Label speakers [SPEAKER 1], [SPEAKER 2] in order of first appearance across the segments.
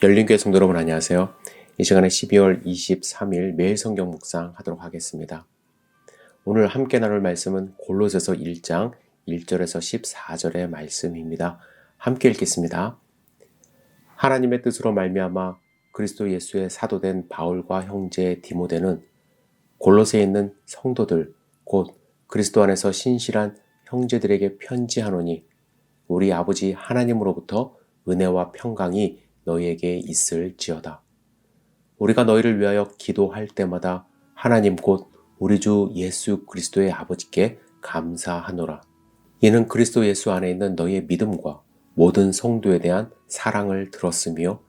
[SPEAKER 1] 열린교회 성도 여러분 안녕하세요. 이 시간에 12월 23일 매일 성경 묵상 하도록 하겠습니다. 오늘 함께 나눌 말씀은 골로새서 1장 1절에서 14절의 말씀입니다. 함께 읽겠습니다. 하나님의 뜻으로 말미암아 그리스도 예수의 사도된 바울과 형제 디모데는 골로새에 있는 성도들 곧 그리스도 안에서 신실한 형제들에게 편지하노니 우리 아버지 하나님으로부터 은혜와 평강이 너희에게 있을지어다. 우리가 너희를 위하여 기도할 때마다 하나님 곧 우리 주 예수 그리스도의 아버지께 감사하노라. 이는 그리스도 예수 안에 있는 너희의 믿음과 모든 성도에 대한 사랑을 들었으며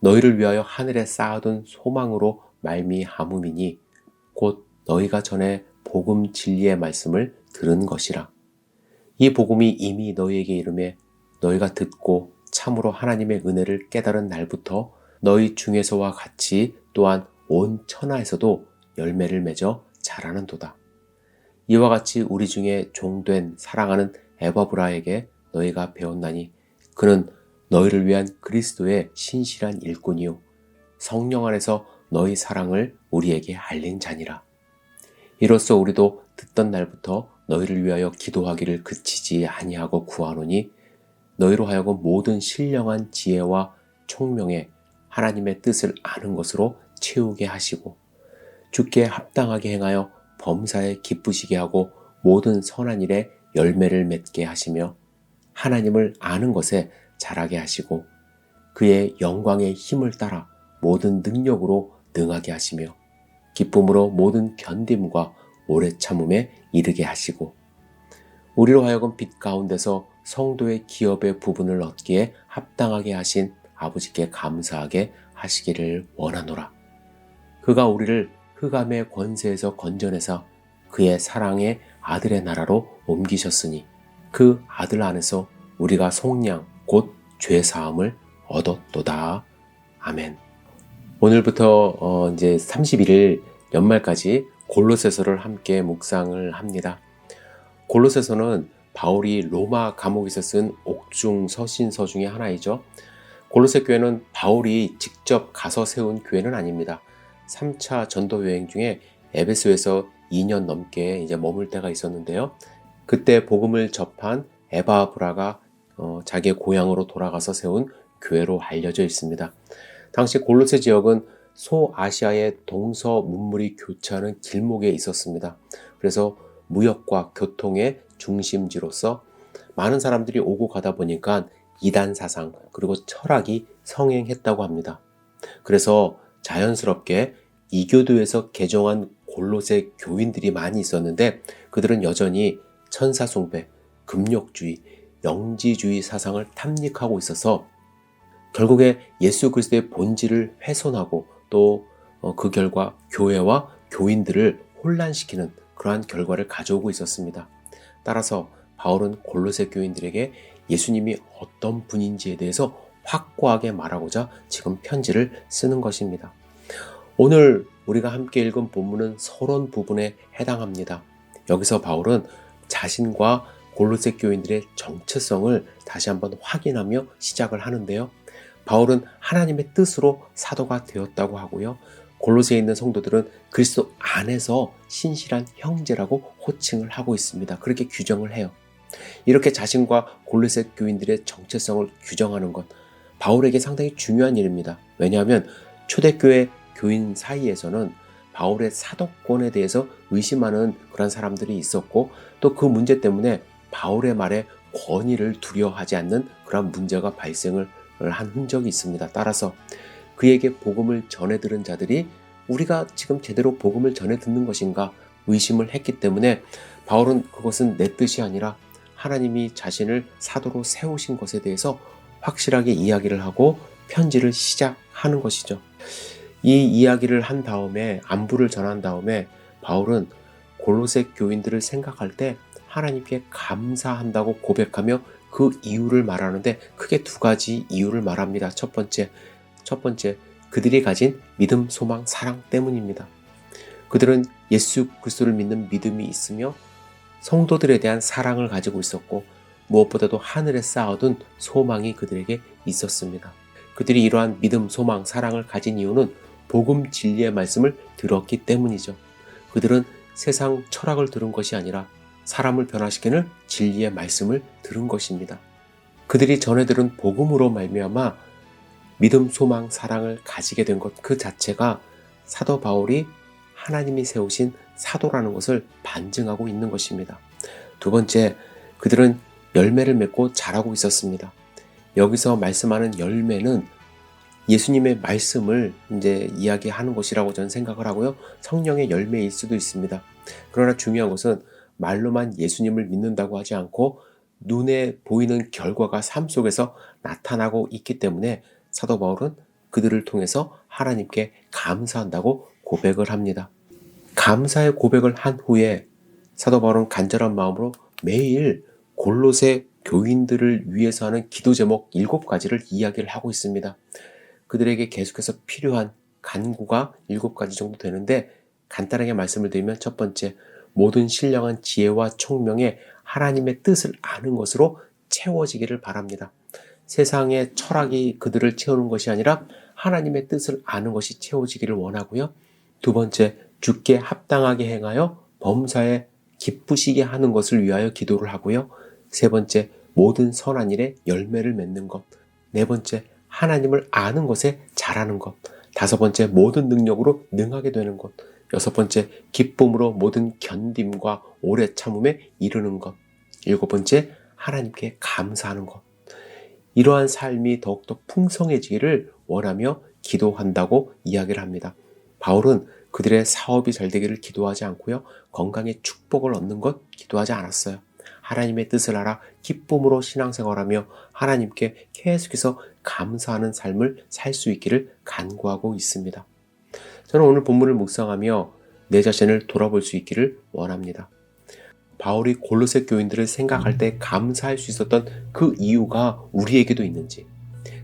[SPEAKER 1] 너희를 위하여 하늘에 쌓아둔 소망으로 말미암음이니 곧 너희가 전에 복음 진리의 말씀을 들은 것이라. 이 복음이 이미 너희에게 이르매 너희가 듣고 참으로 하나님의 은혜를 깨달은 날부터 너희 중에서와 같이 또한 온 천하에서도 열매를 맺어 자라는도다. 이와 같이 우리 중에 종된 사랑하는 에바브라에게 너희가 배웠나니 그는 너희를 위한 그리스도의 신실한 일꾼이요 성령 안에서 너희 사랑을 우리에게 알린 자니라. 이로써 우리도 듣던 날부터 너희를 위하여 기도하기를 그치지 아니하고 구하노니 너희로 하여금 모든 신령한 지혜와 총명에 하나님의 뜻을 아는 것으로 채우게 하시고 주께 합당하게 행하여 범사에 기쁘시게 하고 모든 선한 일에 열매를 맺게 하시며 하나님을 아는 것에 자라게 하시고 그의 영광의 힘을 따라 모든 능력으로 능하게 하시며 기쁨으로 모든 견딤과 오래 참음에 이르게 하시고 우리로 하여금 빛 가운데서 성도의 기업의 부분을 얻기에 합당하게 하신 아버지께 감사하게 하시기를 원하노라. 그가 우리를 흑암의 권세에서 건져내사 그의 사랑의 아들의 나라로 옮기셨으니 그 아들 안에서 우리가 속량 곧 죄사함을 얻었도다. 아멘. 오늘부터 이제 31일 연말까지 골로새서를 함께 묵상을 합니다. 골로새서는 바울이 로마 감옥에서 쓴 옥중 서신서 중에 하나이죠. 골로새 교회는 바울이 직접 가서 세운 교회는 아닙니다. 3차 전도 여행 중에 에베소에서 2년 넘게 이제 머물 때가 있었는데요. 그때 복음을 접한 에바브라가 자기의 고향으로 돌아가서 세운 교회로 알려져 있습니다. 당시 골로새 지역은 소아시아의 동서문물이 교차하는 길목에 있었습니다. 그래서 무역과 교통의 중심지로서 많은 사람들이 오고 가다 보니까 이단 사상 그리고 철학이 성행했다고 합니다. 그래서 자연스럽게 이교도에서 개종한 골로새 교인들이 많이 있었는데 그들은 여전히 천사 숭배, 금욕주의, 영지주의 사상을 탐닉하고 있어서 결국에 예수 그리스도의 본질을 훼손하고 또 그 결과 교회와 교인들을 혼란시키는 그러한 결과를 가져오고 있었습니다. 따라서 바울은 골로새 교인들에게 예수님이 어떤 분인지에 대해서 확고하게 말하고자 지금 편지를 쓰는 것입니다. 오늘 우리가 함께 읽은 본문은 서론 부분에 해당합니다. 여기서 바울은 자신과 골로새 교인들의 정체성을 다시 한번 확인하며 시작을 하는데요. 바울은 하나님의 뜻으로 사도가 되었다고 하고요. 골로새에 있는 성도들은 그리스도 안에서 신실한 형제라고 호칭을 하고 있습니다. 그렇게 규정을 해요. 이렇게 자신과 골로새 교인들의 정체성을 규정하는 것, 바울에게 상당히 중요한 일입니다. 왜냐하면 초대교회 교인 사이에서는 바울의 사도권에 대해서 의심하는 그런 사람들이 있었고 또 그 문제 때문에 바울의 말에 권위를 두려워하지 않는 그런 문제가 발생을 한 흔적이 있습니다. 따라서 그에게 복음을 전해 들은 자들이 우리가 지금 제대로 복음을 전해 듣는 것인가 의심을 했기 때문에 바울은 그것은 내 뜻이 아니라 하나님이 자신을 사도로 세우신 것에 대해서 확실하게 이야기를 하고 편지를 시작하는 것이죠. 이 이야기를 한 다음에 안부를 전한 다음에 바울은 골로새 교인들을 생각할 때 하나님께 감사한다고 고백하며 그 이유를 말하는데 크게 두 가지 이유를 말합니다. 첫 번째, 그들이 가진 믿음, 소망, 사랑 때문입니다. 그들은 예수 그리스도를 믿는 믿음이 있으며 성도들에 대한 사랑을 가지고 있었고 무엇보다도 하늘에 쌓아둔 소망이 그들에게 있었습니다. 그들이 이러한 믿음, 소망, 사랑을 가진 이유는 복음 진리의 말씀을 들었기 때문이죠. 그들은 세상 철학을 들은 것이 아니라 사람을 변화시키는 진리의 말씀을 들은 것입니다. 그들이 전해 들은 복음으로 말미암아 믿음, 소망, 사랑을 가지게 된 것 그 자체가 사도 바울이 하나님이 세우신 사도라는 것을 반증하고 있는 것입니다. 두 번째, 그들은 열매를 맺고 자라고 있었습니다. 여기서 말씀하는 열매는 예수님의 말씀을 이제 이야기하는 것이라고 저는 생각을 하고요. 성령의 열매일 수도 있습니다. 그러나 중요한 것은 말로만 예수님을 믿는다고 하지 않고 눈에 보이는 결과가 삶 속에서 나타나고 있기 때문에 사도 바울은 그들을 통해서 하나님께 감사한다고 고백을 합니다. 감사의 고백을 한 후에 사도 바울은 간절한 마음으로 매일 골로새 교인들을 위해서 하는 기도 제목 7가지를 이야기를 하고 있습니다. 그들에게 계속해서 필요한 간구가 7가지 정도 되는데 간단하게 말씀을 드리면 첫 번째, 모든 신령한 지혜와 총명에 하나님의 뜻을 아는 것으로 채워지기를 바랍니다. 세상의 철학이 그들을 채우는 것이 아니라 하나님의 뜻을 아는 것이 채워지기를 원하고요. 두 번째, 주께 합당하게 행하여 범사에 기쁘시게 하는 것을 위하여 기도를 하고요. 세 번째, 모든 선한 일에 열매를 맺는 것. 네 번째, 하나님을 아는 것에 잘하는 것. 다섯 번째, 모든 능력으로 능하게 되는 것. 여섯 번째, 기쁨으로 모든 견딤과 오래 참음에 이르는 것. 일곱 번째, 하나님께 감사하는 것. 이러한 삶이 더욱더 풍성해지기를 원하며 기도한다고 이야기를 합니다. 바울은 그들의 사업이 잘 되기를 기도하지 않고요. 건강의 축복을 얻는 것 기도하지 않았어요. 하나님의 뜻을 알아 기쁨으로 신앙생활하며 하나님께 계속해서 감사하는 삶을 살 수 있기를 간구하고 있습니다. 저는 오늘 본문을 묵상하며 내 자신을 돌아볼 수 있기를 원합니다. 바울이 골로새 교인들을 생각할 때 감사할 수 있었던 그 이유가 우리에게도 있는지,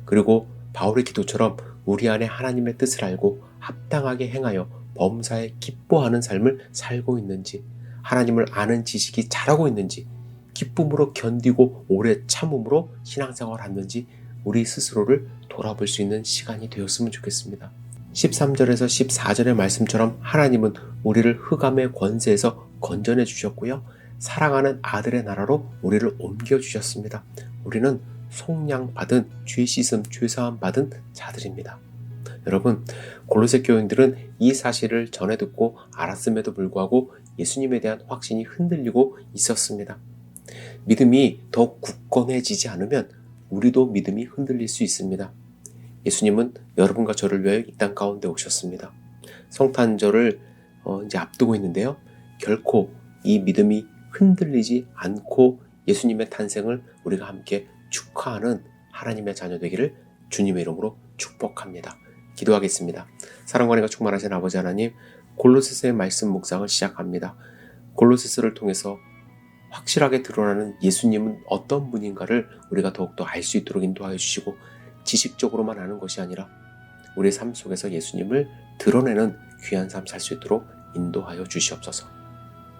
[SPEAKER 1] 그리고 바울의 기도처럼 우리 안에 하나님의 뜻을 알고 합당하게 행하여 범사에 기뻐하는 삶을 살고 있는지, 하나님을 아는 지식이 자라고 있는지, 기쁨으로 견디고 오래 참음으로 신앙생활을 하는지 우리 스스로를 돌아볼 수 있는 시간이 되었으면 좋겠습니다. 13절에서 14절의 말씀처럼 하나님은 우리를 흑암의 권세에서 건져내 주셨고요. 사랑하는 아들의 나라로 우리를 옮겨주셨습니다. 우리는 속량받은 죄 씻음, 죄사함 받은 자들입니다. 여러분, 골로새 교인들은 이 사실을 전해 듣고 알았음에도 불구하고 예수님에 대한 확신이 흔들리고 있었습니다. 믿음이 더 굳건해지지 않으면 우리도 믿음이 흔들릴 수 있습니다. 예수님은 여러분과 저를 위하여 이 땅 가운데 오셨습니다. 성탄절을 이제 앞두고 있는데요. 결코 이 믿음이 흔들리지 않고 예수님의 탄생을 우리가 함께 축하하는 하나님의 자녀 되기를 주님의 이름으로 축복합니다. 기도하겠습니다. 사랑과 은혜가 충만하신 아버지 하나님, 골로새서의 말씀 묵상을 시작합니다. 골로새서를 통해서 확실하게 드러나는 예수님은 어떤 분인가를 우리가 더욱더 알 수 있도록 인도하여 주시고, 지식적으로만 아는 것이 아니라 우리의 삶 속에서 예수님을 드러내는 귀한 삶 살 수 있도록 인도하여 주시옵소서.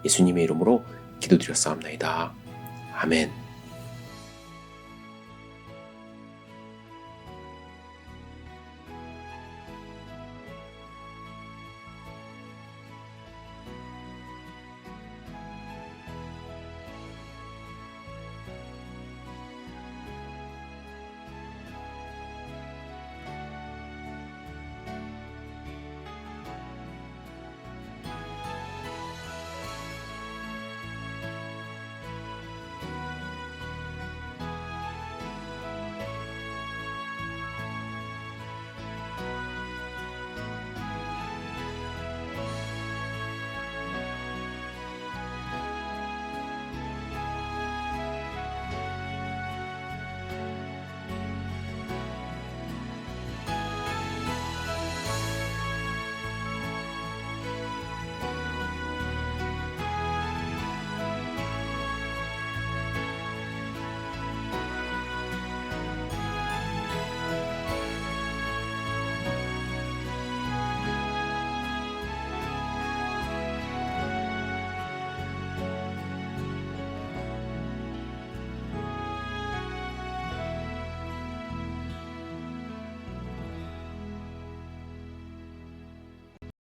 [SPEAKER 1] 예수님의 이름으로 기도드렸사옵나이다. 아멘.